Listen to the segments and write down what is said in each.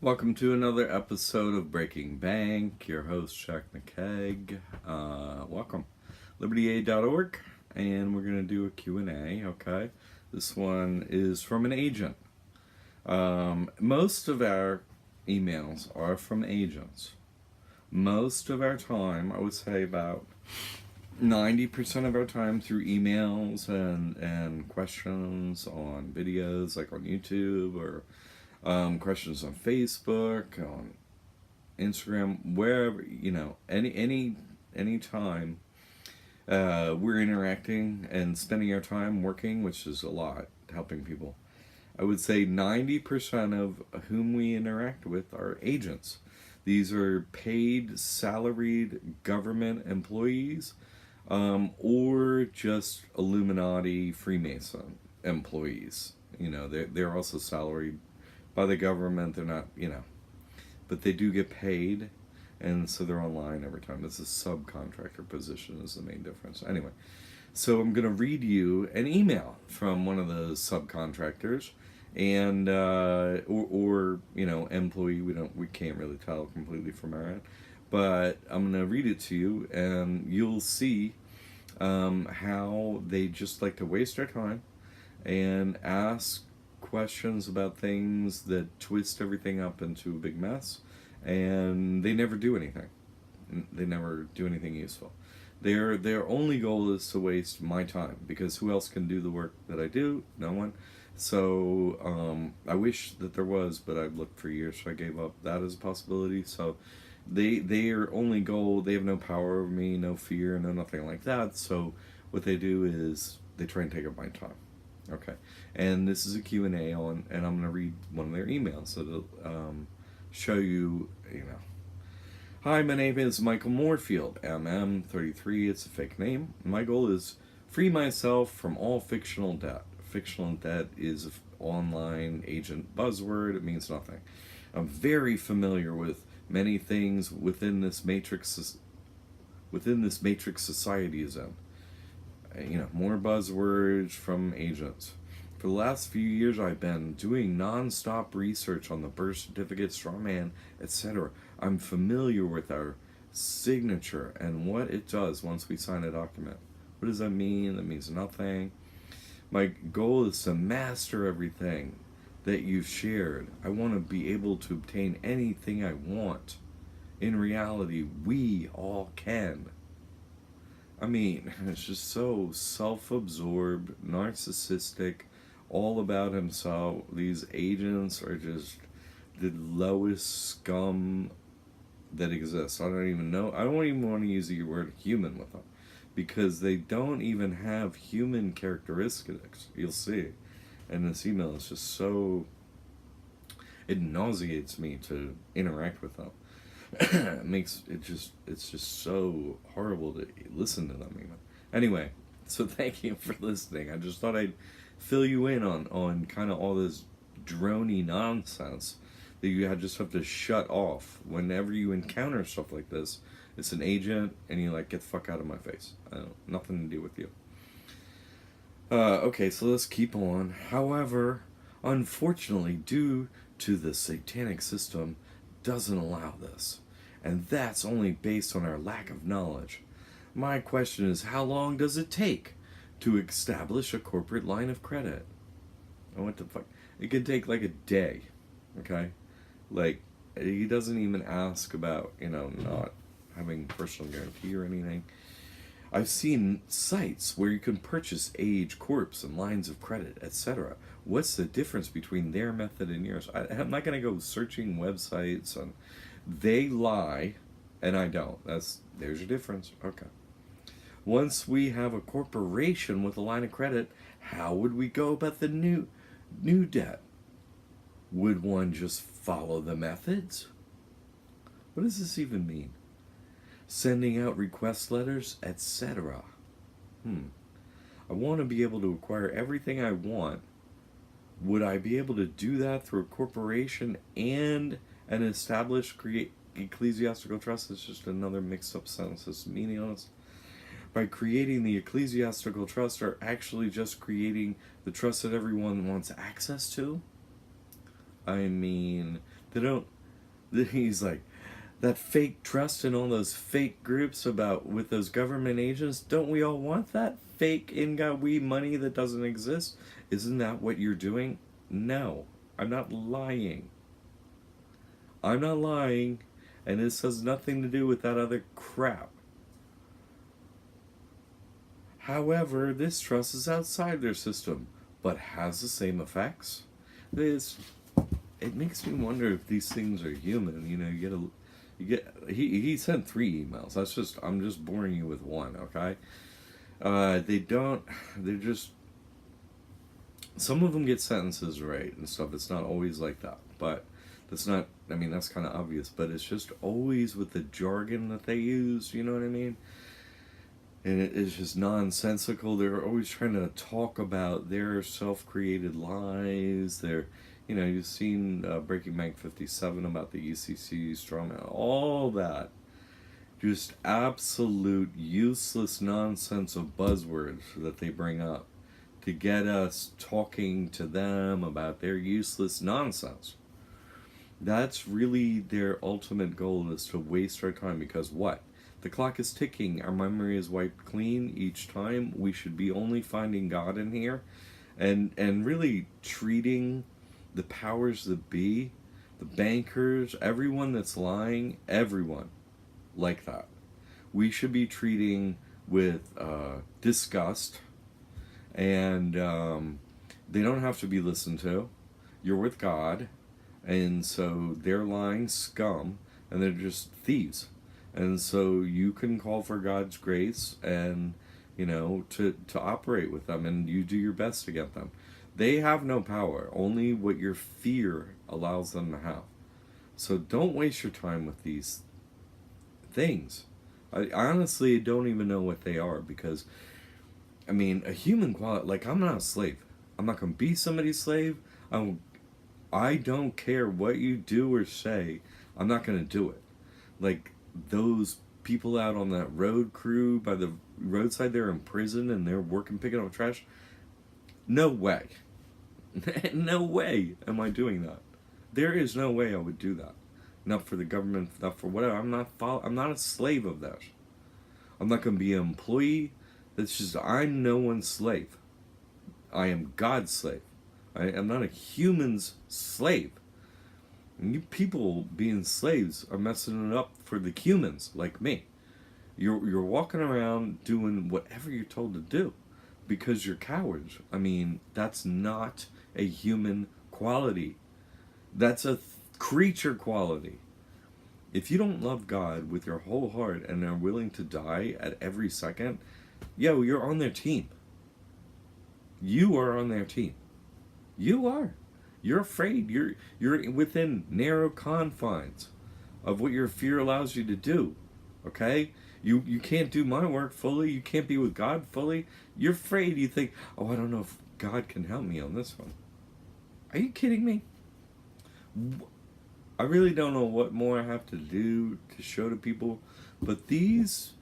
Welcome to another episode of Breaking Bank. Your host, Jack McKeag. Welcome. LibertyAid.org, and we're going to do a Q&A, okay? This one is from an agent. Most of our emails are from agents. Most of our time, I would say about 90% of our time through emails and questions on videos like on YouTube or questions on Facebook, on Instagram, wherever, any time we're interacting and spending our time working, which is a lot, helping people. I would say 90% of whom we interact with are agents. These are paid, salaried government employees, or just Illuminati Freemason employees. They're also salaried by the government. They're not, but they do get paid, and so they're online every time. It's a subcontractor position is the main difference. Anyway, so I'm going to read you an email from one of those subcontractors, and or employee. We can't really tell completely from our end, but I'm going to read it to you, and you'll see how they just like to waste their time and ask questions about things that twist everything up into a big mess, and they never do anything. They never do anything useful. Their only goal is to waste my time, because who else can do the work that I do? No one. So I wish that there was, but I've looked for years, so I gave up that as a possibility. So their only goal, they have no power over me, no fear, no nothing like that. So what they do is they try and take up my time. Okay, and this is a Q&A on, and I'm going to read one of their emails so to show you, Hi, my name is Michael Moorfield, MM33, it's a fake name. My goal is free myself from all fictional debt. Fictional debt is an online agent buzzword, it means nothing. I'm very familiar with many things within this matrix society is in. More buzzwords from agents. For the last few years, I've been doing non-stop research on the birth certificate, strawman, etc. I'm familiar with our signature and what it does once we sign a document. What does that mean? That means nothing. My goal is to master everything that you've shared. I want to be able to obtain anything I want. In reality, we all can. I mean, it's just so self-absorbed, narcissistic, all about himself. These agents are just the lowest scum that exists. I don't even know. I don't even want to use the word human with them, because they don't even have human characteristics. You'll see. And this email is just so... It nauseates me to interact with them. It's just so horrible to listen to them even. Anyway, so thank you for listening. I just thought I'd fill you in on kind of all this drony nonsense that you just have to shut off whenever you encounter stuff like this. It's an agent, and you're like, get the fuck out of my face. Nothing to do with you. Okay, so let's keep on. However, unfortunately, due to the satanic system, doesn't allow this. And that's only based on our lack of knowledge. My question is, how long does it take to establish a corporate line of credit? Oh, what the fuck? It could take like a day, okay? Like, he doesn't even ask about, not having personal guarantee or anything. I've seen sites where you can purchase age, corps, and lines of credit, etc. What's the difference between their method and yours? I'm not going to go searching websites, and they lie, and I don't. There's your difference. Okay. Once we have a corporation with a line of credit, how would we go about the new debt? Would one just follow the methods? What does this even mean? Sending out request letters, etc. I want to be able to acquire everything I want. Would I be able to do that through a corporation and an established ecclesiastical trust? It's just another mixed up sentence. It's meaningless. By creating the ecclesiastical trust, are actually just creating the trust that everyone wants access to? I mean, They don't. He's like, that fake trust in all those fake groups about with those government agents. Don't we all want that fake in-God-we money that doesn't exist? Isn't that what you're doing? No, I'm not lying. I'm not lying, and this has nothing to do with that other crap. However, this trust is outside their system, but has the same effects. This, it makes me wonder if these things are human. He sent 3 emails. I'm just boring you with one, okay? They're just, some of them get sentences right and stuff. It's not always like that, but that's kind of obvious, but it's just always with the jargon that they use, you know what I mean? And it is just nonsensical. They're always trying to talk about their self-created lies. You've seen Breaking Bank 57 about the ECC, Strawman, all that. Just absolute useless nonsense of buzzwords that they bring up to get us talking to them about their useless nonsense. That's really their ultimate goal, is to waste our time, because what? The clock is ticking. Our memory is wiped clean each time. We should be only finding God in here, and really treating the powers that be, the bankers, everyone that's lying, everyone like that. We should be treating with disgust, and they don't have to be listened to. You're with God, and so they're lying scum, and they're just thieves. And so you can call for God's grace and, to operate with them, and you do your best to get them. They have no power, only what your fear allows them to have. So don't waste your time with these things. I honestly don't even know what they are, because, a human quality, like, I'm not a slave. I'm not going to be somebody's slave. I don't care what you do or say. I'm not going to do it. Like, those people out on that road crew by the roadside, they're in prison and they're picking up trash. No way. No way am I doing that. There is no way I would do that. Not for the government, not for whatever. I'm not a slave of that. I'm not going to be an employee. I'm no one's slave. I am God's slave. I am not a human's slave. And you people being slaves are messing it up for the humans like me. You're walking around doing whatever you're told to do because you're cowards. That's not a human quality. That's a creature quality. If you don't love God with your whole heart and are willing to die at every second, you're on their team. You are on their team. You are. You're afraid. You're within narrow confines of what your fear allows you to do. Okay? You can't do my work fully. You can't be with God fully. You're afraid. You think, I don't know if God can help me on this one. Are you kidding me? I really don't know what more I have to do to show to people, but these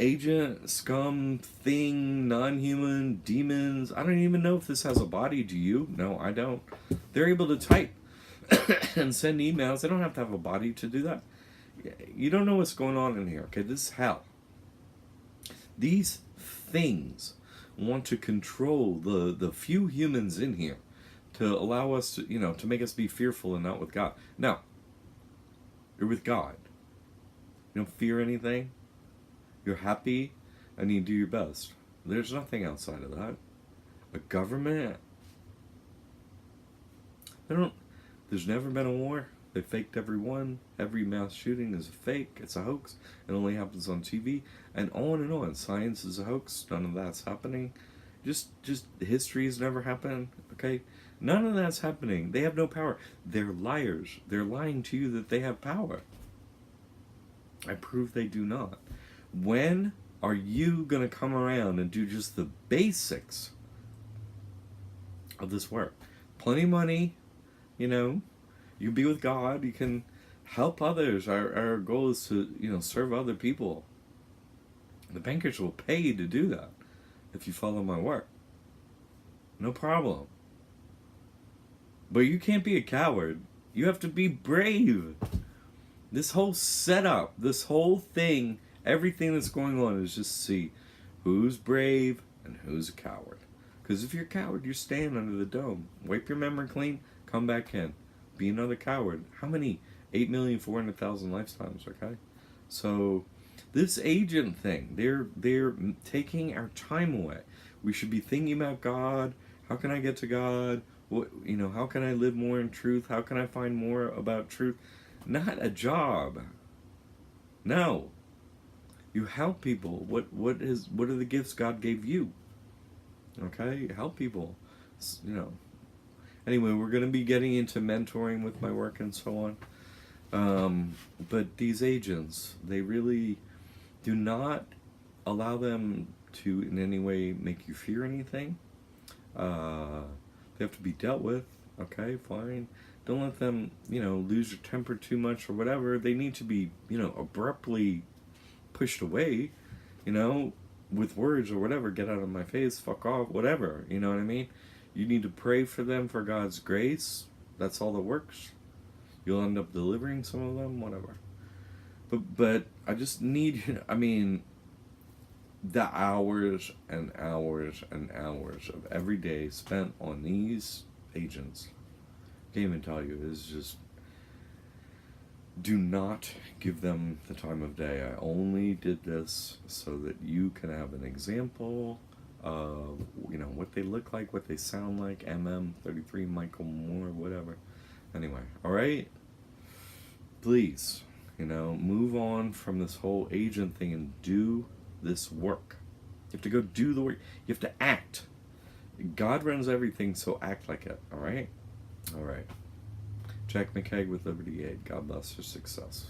agent, scum, thing, non-human, demons, I don't even know if this has a body. Do you? No, I don't. They're able to type and send emails. They don't have to have a body to do that. You don't know what's going on in here, okay? This is hell. These things want to control the few humans in here to allow us to, to make us be fearful and not with God. Now, you're with God. You don't fear anything. You're happy, and you do your best. There's nothing outside of that. A government, there's never been a war. They faked every one. Every mass shooting is a fake. It's a hoax. It only happens on TV. And on and on. Science is a hoax. None of that's happening. Just history has never happened. Okay? None of that's happening. They have no power. They're liars. They're lying to you that they have power. I prove they do not. When are you going to come around and do just the basics of this work? Plenty of money, you can be with God, you can help others. Our goal is to, serve other people. The bankers will pay you to do that if you follow my work. No problem. But you can't be a coward You have to be brave. This whole setup, this whole thing, everything that's going on is just to see who's brave and who's a coward. Because if you're a coward, you're staying under the dome. Wipe your memory clean, come back in. Be another coward. How many? 8,400,000 lifetimes, okay? So, this agent thing, they're taking our time away. We should be thinking about God. How can I get to God? What, how can I live more in truth? How can I find more about truth? Not a job. No. You help people. What are the gifts God gave you? Okay? Help people. Anyway, we're going to be getting into mentoring with my work and so on. But these agents, they really do not allow them to in any way make you fear anything. They have to be dealt with. Okay, fine. Don't let them, lose your temper too much or whatever. They need to be, abruptly pushed away, with words or whatever. Get out of my face, fuck off, whatever. You know what I mean? You need to pray for them for God's grace. That's all that works. You'll end up delivering some of them, whatever. But I just need, the hours and hours and hours of every day spent on these agents, can't even tell you, is just, do not give them the time of day. I only did this so that you can have an example of, what they look like, what they sound like, MM33, Michael Moore, whatever. Anyway, alright? Please, move on from this whole agent thing and do this work. You have to go do the work. You have to act. God runs everything, so act like it, alright? Alright. Jack McKeag with Liberty Aid. God bless your success.